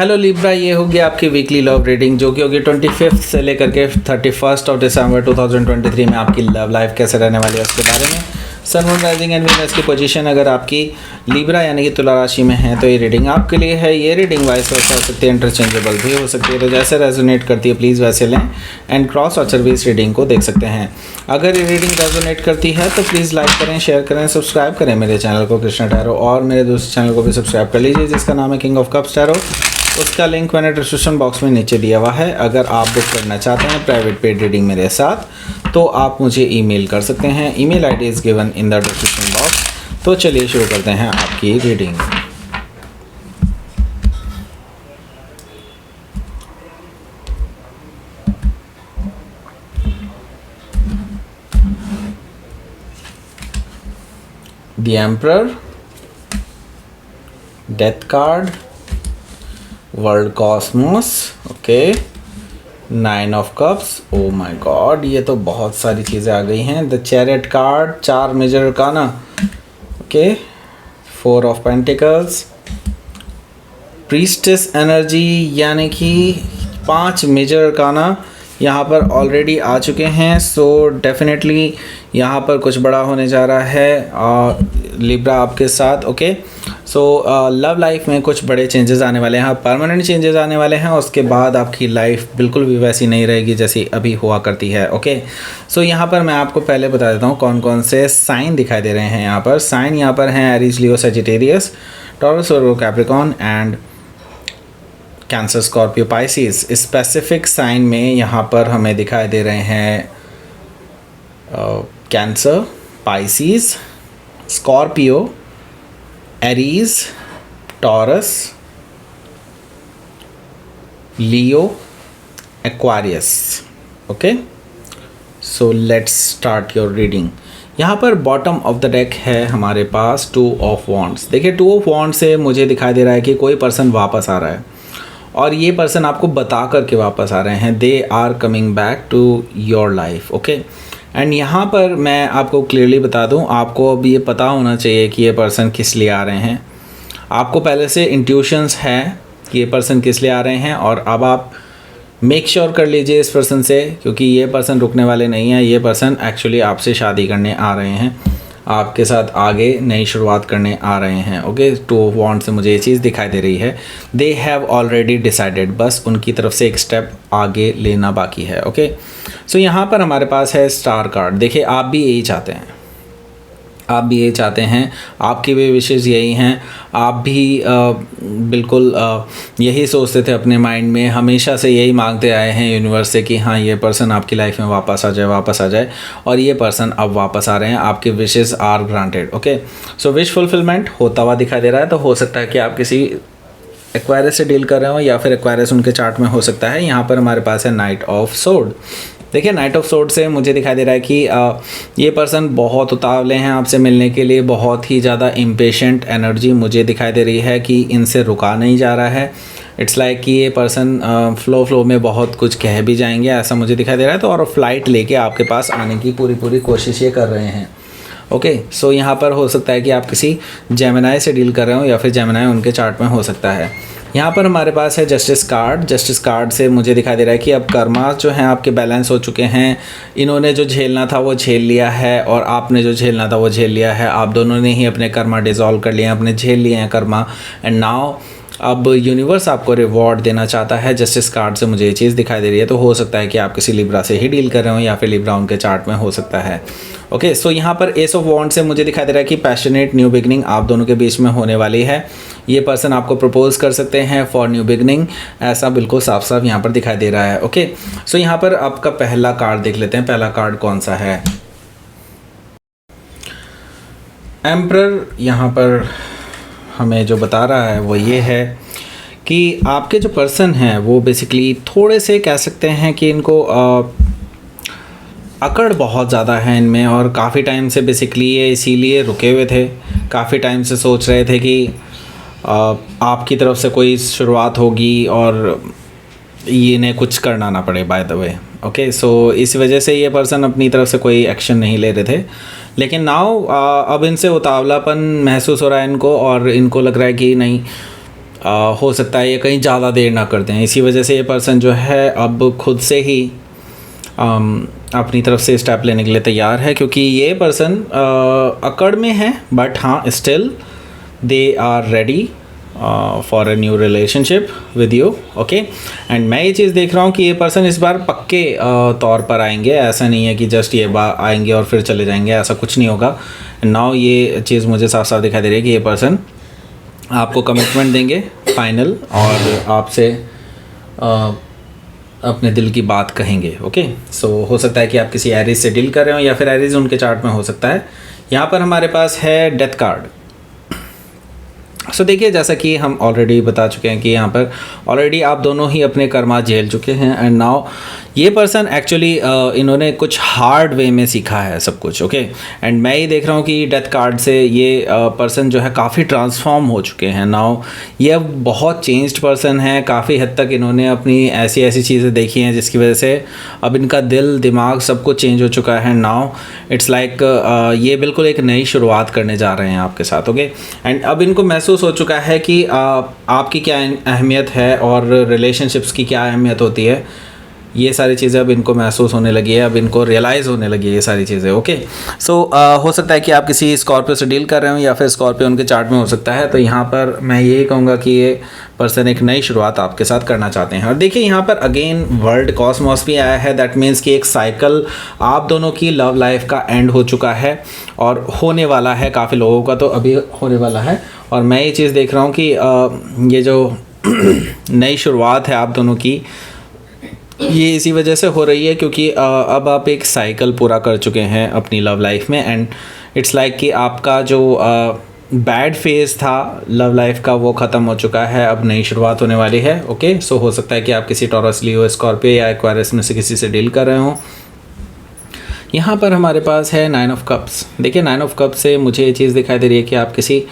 Hello Libra, ये होगी आपकी वीकली लव रीडिंग जो कि होगी 25 से लेकर के 31 दिसंबर 2023 में आपकी लव लाइफ कैसे रहने वाली है उसके बारे में। Sun moon rising and Venus की पोजीशन अगर आपकी लिब्रा यानी कि तुला राशि में है तो ये रीडिंग आपके लिए है। ये रीडिंग वाइस वर्सा हो सकती है, इंटरचेंजेबल भी हो सकती है, तो जैसे रेजोनेट करती है प्लीज़ वैसे लें एंड क्रॉस और सर्विस रीडिंग को देख सकते हैं। अगर ये रीडिंग रेजोनेट करती है तो प्लीज़ लाइक करें, शेयर करें, सब्सक्राइब करें मेरे चैनल को कृष्णा टैरो, और मेरे दूसरे चैनल को भी सब्सक्राइब कर लीजिए जिसका नाम है किंग ऑफ कप्स टैरो। उसका लिंक मैंने डिस्क्रिप्शन बॉक्स में नीचे दिया हुआ है। अगर आप बुक करना चाहते हैं प्राइवेट पेड रीडिंग मेरे साथ तो आप मुझे ईमेल कर सकते हैं। Email ID is given in the description box. तो चलिए शुरू करते हैं आपकी reading. The emperor, death card, world cosmos, okay, 9 of cups, oh my God, ये तो बहुत सारी चीज़ें आ गई हैं। The chariot card, 4 major arcana, okay, 4 of pentacles, priestess energy यानी कि 5 मेजर अरकाना यहाँ पर ऑलरेडी आ चुके हैं। सो डेफिनेटली यहाँ पर कुछ बड़ा होने जा रहा है लिब्रा आपके साथ, ओके। सो लव लाइफ में कुछ बड़े चेंजेस आने वाले हैं, परमानेंट चेंजेस आने वाले हैं। उसके बाद आपकी लाइफ बिल्कुल भी वैसी नहीं रहेगी जैसी अभी हुआ करती है, ओके। सो यहाँ पर मैं आपको पहले बता देता हूँ कौन कौन से साइन दिखाई दे रहे हैं। यहाँ पर साइन यहाँ पर हैं Aries, Leo, Sagittarius, Taurus, Virgo, Capricorn and Cancer, Scorpio, Pisces. Specific sign में यहाँ पर हमें दिखाई दे रहे हैं Cancer, Pisces, Scorpio, Aries, Taurus, Leo, Aquarius, okay. So let's start your reading. यहाँ पर बॉटम ऑफ द डेक है हमारे पास 2 ऑफ वॉन्ड्स। देखिए 2 ऑफ वॉन्ड से मुझे दिखाई दे रहा है कि कोई पर्सन वापस आ रहा है और ये पर्सन आपको बता करके वापस आ रहे हैं। They are coming back to your life, okay. And यहाँ पर मैं आपको क्लियरली बता दूँ, आपको अब ये पता होना चाहिए कि ये पर्सन किस लिए आ रहे हैं। आपको पहले से इंट्यूशंस है कि ये पर्सन किस लिए आ रहे हैं, और अब आप मेक श्योर कर लीजिए इस पर्सन से, क्योंकि ये पर्सन रुकने वाले नहीं हैं। ये पर्सन एक्चुअली आपसे शादी करने आ रहे हैं, आपके साथ आगे नई शुरुआत करने आ रहे हैं, ओके। 2 ऑफ वॉन्ड से मुझे ये चीज़ दिखाई दे रही है। दे हैव ऑलरेडी डिसाइडेड, बस उनकी तरफ से एक स्टेप आगे लेना बाकी है, ओके। सो यहाँ पर हमारे पास है स्टार कार्ड। देखिए आप भी यही चाहते हैं, आप भी यही चाहते हैं, आपकी भी विशेष यही हैं। आप भी बिल्कुल यही सोचते थे अपने माइंड में, हमेशा से यही मांगते आए हैं यूनिवर्स से कि हाँ ये पर्सन आपकी लाइफ में वापस आ जाए, वापस आ जाए, और ये पर्सन अब वापस आ रहे हैं। आपके wishes are granted, okay. So wish fulfilment होता हुआ दिखाई दे रहा है। तो हो सकता है कि आप किसी एक्वायरस से डील कर रहे हो या फिर एक्वायरस उनके चार्ट में हो सकता है। यहाँ पर हमारे पास है नाइट ऑफ सोर्ड। देखिए नाइट ऑफ सोर्ड से मुझे दिखाई दे रहा है कि ये पर्सन बहुत उतावले हैं आपसे मिलने के लिए, बहुत ही ज़्यादा इम्पेशेंट एनर्जी मुझे दिखाई दे रही है कि इनसे रुका नहीं जा रहा है। इट्स लाइक कि ये पर्सन फ्लो में बहुत कुछ कह भी जाएंगे, ऐसा मुझे दिखाई दे रहा है। तो और फ्लाइट लेके आपके पास आने की पूरी कोशिश ये कर रहे हैं, ओके। सो यहाँ पर हो सकता है कि आप किसी जेमिनाई से डील कर रहे हो या फिर जेमिनाई उनके चार्ट में हो सकता है। यहाँ पर हमारे पास है जस्टिस कार्ड। जस्टिस कार्ड से मुझे दिखाई दे रहा है कि अब कर्मा जो हैं आपके बैलेंस हो चुके हैं। इन्होंने जो झेलना था वो झेल लिया है और आपने जो झेलना था वो झेल लिया है। आप दोनों ने ही अपने कर्मा डिज़ोल्व कर लिए हैं, अपने झेल लिए हैं कर्मा, एंड नाउ अब यूनिवर्स आपको रिवॉर्ड देना चाहता है। जस्टिस कार्ड से मुझे ये चीज़ दिखाई दे रही है। तो हो सकता है कि आप किसी लिब्रा से ही डील कर रहे हो या फिर लिब्रा उनके चार्ट में हो सकता है, ओके। सो यहाँ पर एस ऑफ वॉन्ड से मुझे दिखाई दे रहा है कि पैशनेट न्यू बिगनिंग आप दोनों के बीच में होने वाली है। ये पर्सन आपको प्रपोज कर सकते हैं फॉर न्यू बिगनिंग, ऐसा बिल्कुल साफ साफ यहाँ पर दिखाई दे रहा है, ओके। सो यहाँ पर आपका पहला कार्ड देख लेते हैं। पहला कार्ड कौन सा है? एम्परर। यहाँ पर हमें जो बता रहा है वो ये है कि आपके जो पर्सन हैं वो बेसिकली थोड़े से कह सकते हैं कि इनको अकड़ बहुत ज़्यादा है इनमें, और काफ़ी टाइम से बेसिकली ये इसीलिए रुके हुए थे। काफ़ी टाइम से सोच रहे थे कि आपकी तरफ से कोई शुरुआत होगी और ये इन्हें कुछ करना ना पड़े, बाय द वे, ओके। सो इस वजह से ये पर्सन अपनी तरफ से कोई एक्शन नहीं ले रहे थे। लेकिन नाउ अब इनसे उतावलापन महसूस हो रहा है इनको, और इनको लग रहा है कि नहीं, हो सकता है ये कहीं ज़्यादा देर ना कर दें, इसी वजह से ये पर्सन जो है अब खुद से ही अपनी तरफ से स्टेप लेने के लिए तैयार है, क्योंकि ये पर्सन अकड़ में है, बट हाँ still they are ready for a new relationship with you. Okay, and मैं ये चीज़ देख रहा हूँ कि ये पर्सन इस बार पक्के तौर पर आएंगे, ऐसा नहीं है कि जस्ट ये बार आएंगे और फिर चले जाएंगे, ऐसा कुछ नहीं होगा। नाउ ये चीज़ मुझे साफ साफ दिखाई दे रही है कि ये पर्सन आपको कमिटमेंट देंगे फाइनल, और आपसे अपने दिल की बात कहेंगे। ओके, सो हो सकता है कि आप किसी एरीज से डील कर रहे हो, या फिर एरीज उनके चार्ट में हो सकता है। यहाँ पर हमारे पास है डेथ कार्ड। सो देखिए, जैसा कि हम ऑलरेडी बता चुके हैं कि यहाँ पर ऑलरेडी आप दोनों ही अपने कर्मा झेल चुके हैं, एंड नाउ ये पर्सन एक्चुअली इन्होंने कुछ हार्ड वे में सीखा है सब कुछ। ओके, एंड मैं ये देख रहा हूँ कि डेथ कार्ड से ये पर्सन जो है काफ़ी ट्रांसफॉर्म हो चुके हैं। नाउ ये अब बहुत चेंज्ड पर्सन है, काफ़ी हद तक इन्होंने अपनी ऐसी ऐसी चीज़ें देखी हैं जिसकी वजह से अब इनका दिल दिमाग सब कुछ चेंज हो चुका है। नाउ इट्स लाइक ये बिल्कुल एक नई शुरुआत करने जा रहे हैं आपके साथ। ओके, एंड अब इनको महसूस हो चुका है कि आपकी क्या अहमियत है और रिलेशनशिप्स की क्या अहमियत होती है। ये सारी चीज़ें अब इनको महसूस होने लगी है, अब इनको रियलाइज़ होने लगी है ये सारी चीज़ें। ओके, सो हो सकता है कि आप किसी स्कॉर्पियो से डील कर रहे हो, या फिर स्कॉर्पियो उनके चार्ट में हो सकता है। तो यहाँ पर मैं यही कहूँगा कि ये पर्सन एक नई शुरुआत आपके साथ करना चाहते हैं। और देखिए, यहाँ पर अगेन वर्ल्ड कॉस्मोस भी आया है, दैट मीन्स कि एक साइकिल आप दोनों की लव लाइफ का एंड हो चुका है और होने वाला है। काफ़ी लोगों का तो अभी होने वाला है, और मैं ये चीज़ देख रहा हूँ कि ये जो नई शुरुआत है आप दोनों की, ये इसी वजह से हो रही है क्योंकि अब आप एक साइकिल पूरा कर चुके हैं अपनी लव लाइफ में, एंड इट्स लाइक कि आपका जो बैड फेज था लव लाइफ का वो ख़त्म हो चुका है, अब नई शुरुआत होने वाली है। ओके, सो हो सकता है कि आप किसी टॉरस, लियो, स्कॉर्पियो या एक्वारियस में से किसी से डील कर रहे हो। यहाँ पर हमारे पास है 9 ऑफ कप्स। देखिए, 9 ऑफ कप्स से मुझे ये चीज़ दिखाई दे रही है कि आप किसी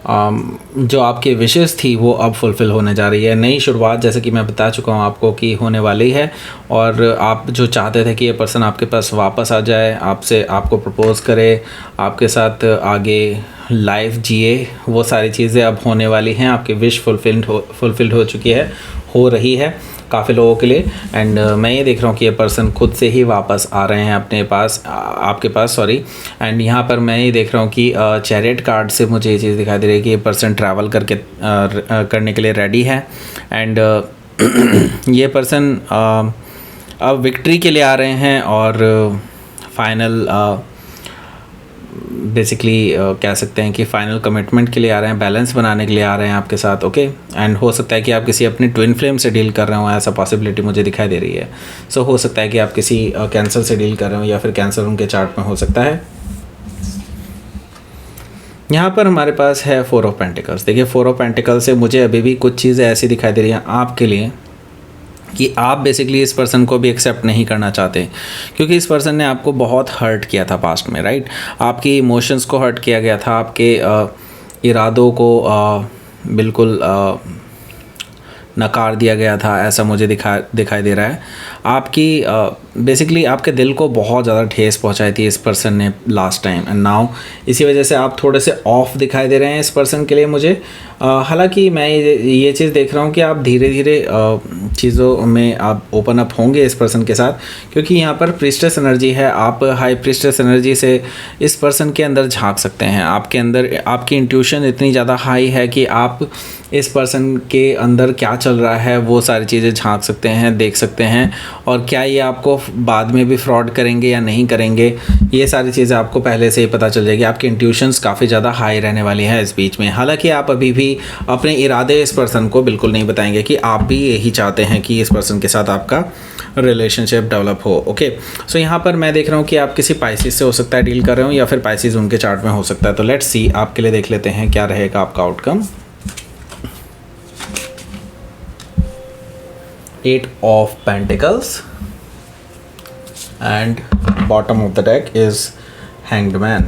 जो आपकी विशेस थी वो अब फुलफ़िल होने जा रही है। नई शुरुआत, जैसे कि मैं बता चुका हूँ आपको कि होने वाली है, और आप जो चाहते थे कि ये पर्सन आपके पास वापस आ जाए, आपसे आपको प्रपोज़ करे, आपके साथ आगे लाइफ जिए, वो सारी चीज़ें अब होने वाली हैं। आपकी विश फुलफ़िल्ड हो चुकी है, हो रही है काफ़ी लोगों के लिए। एंड मैं ये देख रहा हूँ कि ये पर्सन खुद से ही वापस आ रहे हैं अपने पास, आपके पास, सॉरी। एंड यहाँ पर मैं ये देख रहा हूँ कि चैरियट कार्ड से मुझे ये चीज़ दिखाई दे रही है कि ये पर्सन ट्रैवल करने के लिए रेडी है। एंड ये पर्सन अब विक्ट्री के लिए आ रहे हैं, और फाइनल बेसिकली कह सकते हैं कि फाइनल कमिटमेंट के लिए आ रहे हैं, बैलेंस बनाने के लिए आ रहे हैं आपके साथ। ओके, एंड हो सकता है कि आप किसी अपनी ट्विन फ्लेम से डील कर रहे हो, ऐसा पॉसिबिलिटी मुझे दिखाई दे रही है। सो हो सकता है कि आप किसी कैंसर से डील कर रहे हो, या फिर कैंसर उनके चार्ट में हो सकता है। यहाँ पर हमारे पास है 4 ऑफ पेंटिकल्स। देखिए, 4 ऑफ पेंटिकल्स से मुझे अभी भी कुछ चीज़ें ऐसी दिखाई दे रही हैं आपके लिए कि आप बेसिकली इस पर्सन को भी एक्सेप्ट नहीं करना चाहते, क्योंकि इस पर्सन ने आपको बहुत हर्ट किया था पास्ट में, राइट। आपकी इमोशंस को हर्ट किया गया था, आपके इरादों को बिल्कुल नकार दिया गया था, ऐसा मुझे दिखाई दे रहा है। आपकी बेसिकली आपके दिल को बहुत ज़्यादा ठेस पहुंचाई थी इस पर्सन ने लास्ट टाइम, एंड नाउ इसी वजह से आप थोड़े से ऑफ दिखाई दे रहे हैं इस पर्सन के लिए मुझे। हालांकि मैं ये चीज़ देख रहा हूँ कि आप धीरे धीरे चीज़ों में आप ओपन अप होंगे इस पर्सन के साथ, क्योंकि यहाँ पर प्रीस्टेस एनर्जी है। आप हाई प्रीस्टेस एनर्जी से इस पर्सन के अंदर झांक सकते हैं। आपके अंदर आपकी इंट्यूशन इतनी ज़्यादा हाई है कि आप इस पर्सन के अंदर क्या चल रहा है वो सारी चीज़ें झांक सकते हैं, देख सकते हैं, और क्या ये आपको बाद में भी फ्रॉड करेंगे या नहीं करेंगे, ये सारी चीज़ें आपको पहले से ही पता चल जाएगी। आपकी इंट्यूशंस काफ़ी ज़्यादा हाई रहने वाली है इस बीच में। हालांकि आप अभी भी अपने इरादे इस पर्सन को बिल्कुल नहीं बताएंगे कि आप भी यही चाहते हैं कि इस पर्सन के साथ आपका रिलेशनशिप डेवलप हो। ओके, सो यहाँ पर मैं देख रहा हूँ कि आप किसी पाइसिस से हो सकता है डील कर रहे हो, या फिर पाइसिस उनके चार्ट में हो सकता है। तो लेट्स सी, आपके लिए देख लेते हैं क्या रहेगा आपका outcome. 8 of Pentacles and bottom of the deck is Hanged Man.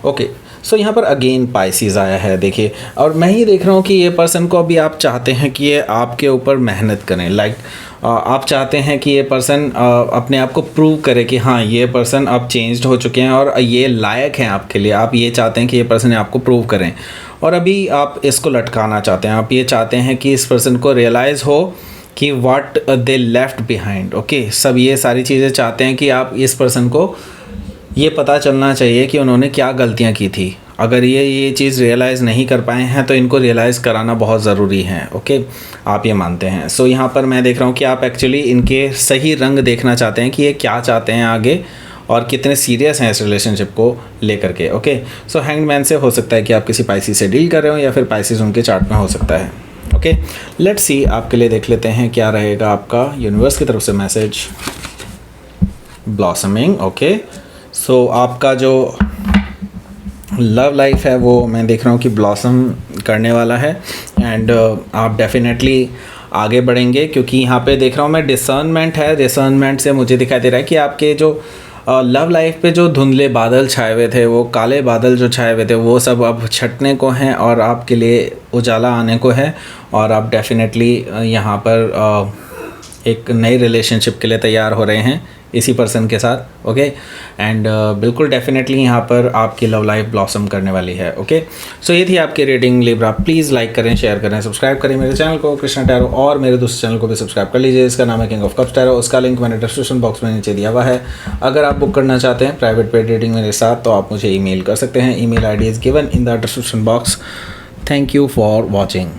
Okay, so यहाँ पर अगेन पाइसिस आया है। देखिए, और मैं ही देख रहा हूँ कि ये पर्सन को अभी आप चाहते हैं कि ये आपके ऊपर मेहनत करें, लाइक आप चाहते हैं कि ये पर्सन अपने आप को प्रूव करे कि हाँ, ये पर्सन अब चेंज्ड हो चुके हैं और ये लायक हैं आपके लिए। आप ये चाहते हैं कि ये पर्सन आपको प्रूव करें, और अभी आप इसको लटकाना चाहते हैं, आप ये चाहते हैं कि इस पर्सन को रियलाइज़ हो कि what they left behind. Okay, सब ये सारी चीज़ें चाहते हैं कि आप इस पर्सन को ये पता चलना चाहिए कि उन्होंने क्या गलतियाँ की थी। अगर ये चीज़ रियलाइज़ नहीं कर पाए हैं तो इनको रियलाइज़ कराना बहुत ज़रूरी है। ओके, आप ये मानते हैं। सो यहाँ पर मैं देख रहा हूँ कि आप एक्चुअली इनके सही रंग देखना चाहते हैं कि ये क्या चाहते हैं आगे और कितने सीरियस हैं इस रिलेशनशिप को लेकर के। ओके, सो हैंग्ड मैन से हो सकता है कि आप किसी पाइसिस से डील कर रहे हो या फिर पाइसिस उनके चार्ट में हो सकता है। ओके, लेट्स सी, आपके लिए देख लेते हैं क्या रहेगा आपका यूनिवर्स की तरफ से मैसेज। ब्लॉसमिंग। ओके, सो आपका जो लव लाइफ है वो मैं देख रहा हूँ कि ब्लॉसम करने वाला है एंड आप डेफिनेटली आगे बढ़ेंगे, क्योंकि यहाँ पे देख रहा हूँ मैं डिसर्नमेंट है। डिसर्नमेंट से मुझे दिखाई दे रहा है कि आपके जो लव लाइफ पे जो धुंधले बादल छाए हुए थे, वो काले बादल जो छाए हुए थे, वो सब अब छटने को हैं और आपके लिए उजाला आने को है और आप डेफिनेटली यहाँ पर एक नई रिलेशनशिप के लिए तैयार हो रहे हैं इसी पर्सन के साथ। ओके, एंड बिल्कुल डेफिनेटली यहाँ पर आपकी लव लाइफ ब्लॉसम करने वाली है। ओके, सो ये थी आपकी रीडिंग लिब्रा। प्लीज़ लाइक करें, शेयर करें, सब्सक्राइब करें मेरे चैनल को कृष्णा टैरो, और मेरे दूसरे चैनल को भी सब्सक्राइब कर लीजिए, इसका नाम है किंग ऑफ कप्स टैरो। उसका लिंक मैंने डिस्क्रिप्शन बॉक्स में नीचे दिया हुआ है। अगर आप बुक करना चाहते हैं प्राइवेट पेड रीडिंग मेरे साथ तो आप मुझे ईमेल कर सकते हैं। Email ID is given in the description box. Thank you for watching.